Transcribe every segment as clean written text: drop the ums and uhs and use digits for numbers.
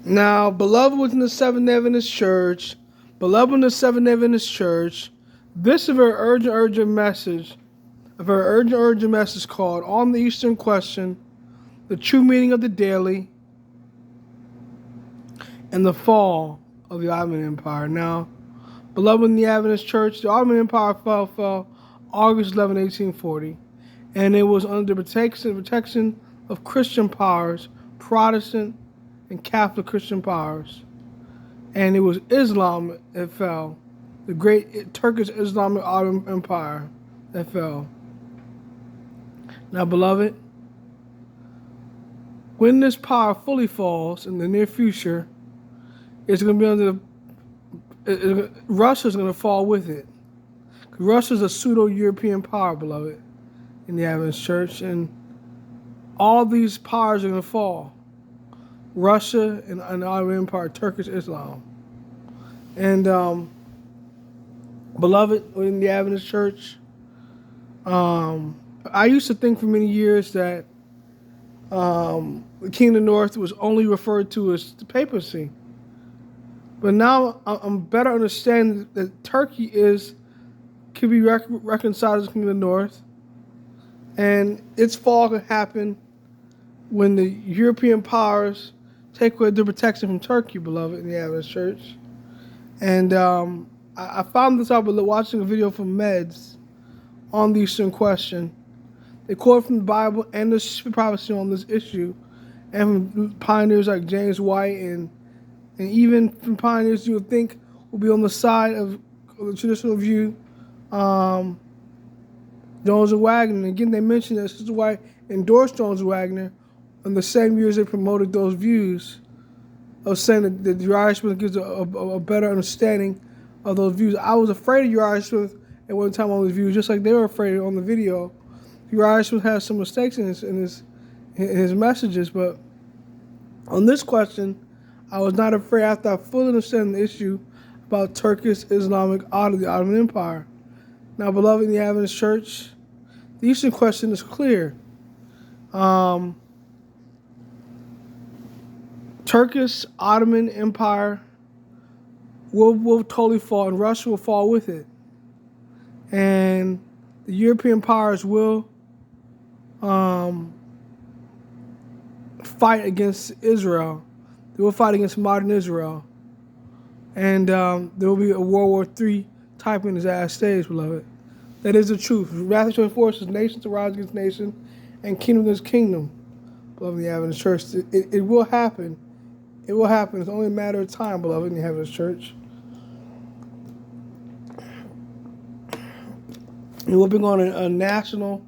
Now, beloved within the Seventh Adventist Church, beloved in the Seventh Adventist Church, this is a very urgent message, called On the Eastern Question, the True Meaning of the Daily, and the Fall of the Ottoman Empire. Now, beloved in the Adventist Church, the Ottoman Empire fell August 11, 1840, and it was under the protection of Christian powers, Protestant and Catholic Christian powers. And it was Islam that fell, the great Turkish Islamic Ottoman Empire that fell. Now, beloved, when this power fully falls in the near future, it's going to be Russia's going to fall with it. Russia's a pseudo-European power, beloved, in the Adventist Church, and all these powers are going to fall. Russia and the Ottoman Empire, Turkish Islam. And beloved in the Adventist Church, I used to think for many years that the King of the North was only referred to as the papacy. But now I'm better understanding that Turkey can be reconciled as King of the North, and its fall can happen when the European powers take away their protection from Turkey, beloved, in the Adventist Church. And I found this out by watching a video from Meds on the Eastern Question. They quote from the Bible and the prophecy on this issue, and from pioneers like James White, and even from pioneers you would think will be on the side of the traditional view, Jones and Wagner. And again, they mentioned that Sister White endorsed Jones and Wagner in the same years they promoted those views of saying that the Uriah Smith gives a better understanding of those views. I was afraid of Uriah Smith at one time on those views, just like they were afraid on the video. Uriah Smith has some mistakes in his messages, but on this question, I was not afraid after I fully understand the issue about Turkish Islamic the Ottoman Empire. Now, beloved in the Adventist Church, the Eastern Question is clear. Turkish Ottoman Empire will totally fall, and Russia will fall with it. And the European powers will fight against Israel. They will fight against modern Israel. And there will be a World War III type in his ass stage, beloved. That is the truth. Wrath of forces, nation to rise against nation, and kingdom against kingdom, beloved in the Adventist Church. It will happen. It will happen. It's only a matter of time, beloved in the Adventist Church. And we'll be on a national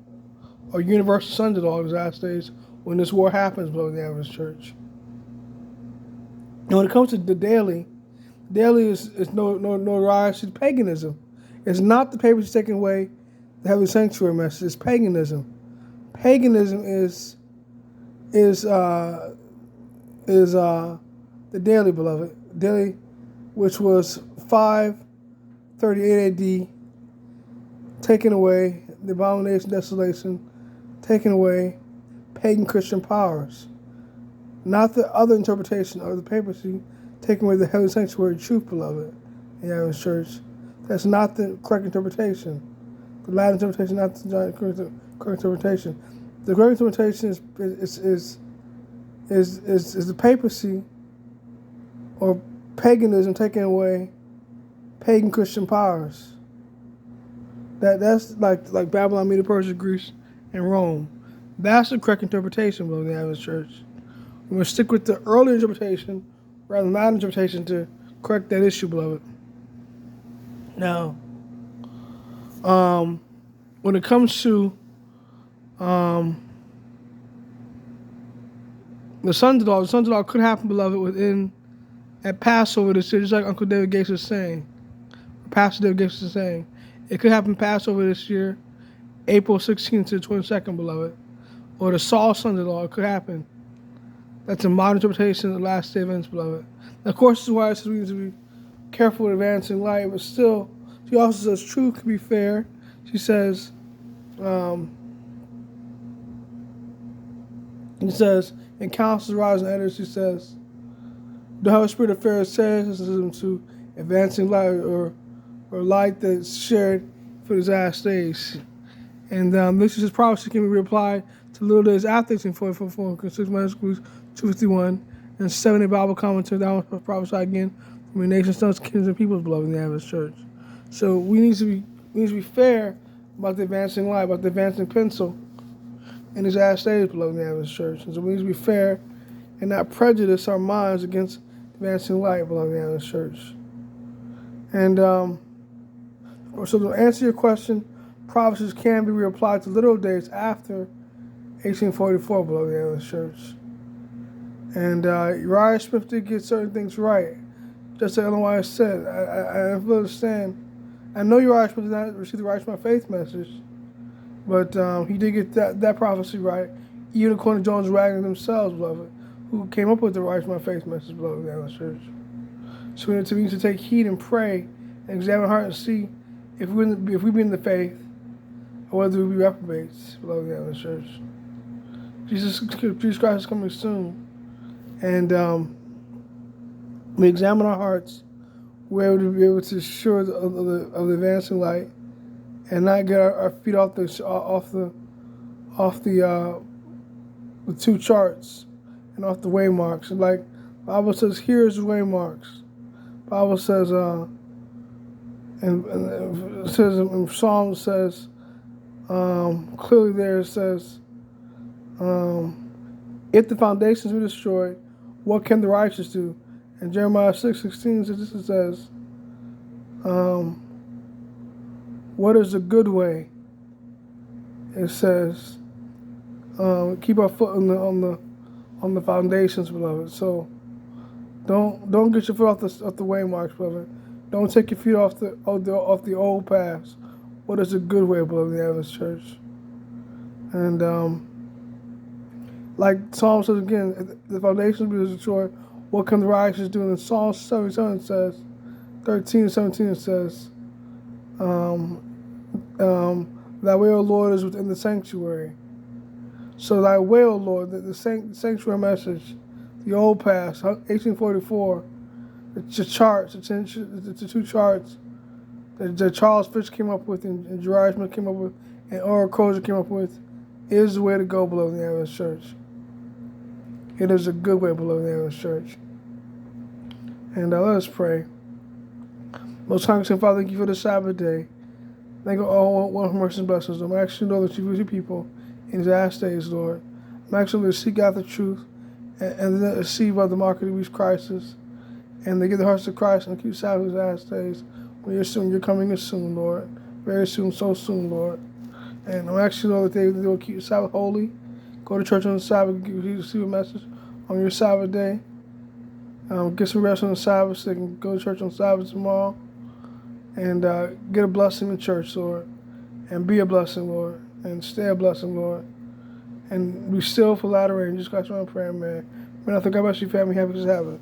or universal sons of all last days when this war happens, beloved in the Adventist Church. And when it comes to the daily is no rise to paganism. It's not the papacy taking away the heavenly sanctuary message. It's paganism. Paganism is the daily, beloved. Daily, which was 538 AD, taken away, the abomination, desolation, taken away, pagan Christian powers. Not the other interpretation of the papacy, taking away the heavenly sanctuary truth, beloved, in the Adventist Church. That's not the correct interpretation. The Latin interpretation, not the correct interpretation. The correct interpretation is the papacy or paganism taking away pagan Christian powers. That's like Babylon, Media, Persia, Greece, and Rome. That's the correct interpretation, beloved, in the Adventist Church. We're going to stick with the earlier interpretation rather than Latin interpretation to correct that issue, beloved. Now, when it comes to the sons of law could happen, beloved, at Passover this year, just like Uncle David Gates was saying. Pastor David Gates was saying. It could happen Passover this year, April 16th to the 22nd, beloved. Or the Saul sons of law, it could happen. That's a modern interpretation of the last day events, beloved. Now, of course, this is why it says we need to be careful with advancing light, but still, she also says truth can be fair. She says, in councils, rise and editors, she says, The Holy Spirit of Pharisaism to advancing light or light that's shared for these last days. And this is prophecy can be reapplied to little days after 1844, 6 Schools 251, and 70 Bible commentary that was prophesied again from the nations, tongues, kings, and peoples, beloved in the Adventist Church. So we need to be fair about the advancing light, about the advancing pencil in these last days, beloved in the Adventist Church. And so we need to be fair and not prejudice our minds against advancing light, beloved in the Adventist Church. And so to answer your question, prophecies can be reapplied to literal days after 1844, beloved in the Adventist Church. And Uriah Smith did get certain things right. Just like Ellen White said, I understand. I know Uriah Smith did not receive the Right to My Faith message, but he did get that prophecy right, even according to Jones and Wagner themselves, beloved, who came up with the Right to My Faith message, beloved in the Adventist Church. So we need to take heed and pray and examine our heart and see if we be in the faith or whether we be reprobates, beloved in the Adventist Church. Jesus Christ is coming soon, and we examine our hearts. We're able to be able to assure of the advancing light, and not get our feet off the two charts and off the waymarks. And like the Bible says, here's the waymarks. The Bible says, and it says in Psalms says clearly there it says, if the foundations be destroyed, what can the righteous do? And Jeremiah 6:16 says, what is a good way? It says, keep our foot on the foundations, beloved. So don't get your foot off the waymarks, beloved. Don't take your feet off the old paths. What is a good way, beloved, in the Adventist Church? And like Psalm says again, if the foundations be destroyed, what can the righteous do? And Psalm 77 says, 13 and 17 it says, thy way, O Lord, is within the sanctuary. So thy way, O Lord, the sanctuary message, the old past, 1844, the charts, the two charts that Charles Fish came up with and Gerard Smith came up with and Oral Crozier came up with, is the way to go, beloved in the Adventist Church. It is a good way, beloved in the Adventist Church. And let us pray. Most High Father, thank you for the Sabbath day. Thank you all one for mercy and blessings. I'm asking, Lord, that you visit people in these last days, Lord. I'm asking them to seek out the truth and then receive by the mark of these crisis. And they give their hearts to Christ and keep Sabbath in these last days. When you're coming in soon, Lord. Very soon, so soon, Lord. And I'm asking, Lord, that they will keep Sabbath holy. Go to church on the Sabbath, receive a message on your Sabbath day. Get some rest on the Sabbath so they can go to church on Sabbath tomorrow. And get a blessing in church, Lord. And be a blessing, Lord. And stay a blessing, Lord. And be still for latter rain. Jesus Christ, I'm praying, man. Man, I think God bless you, family. Happy to have it.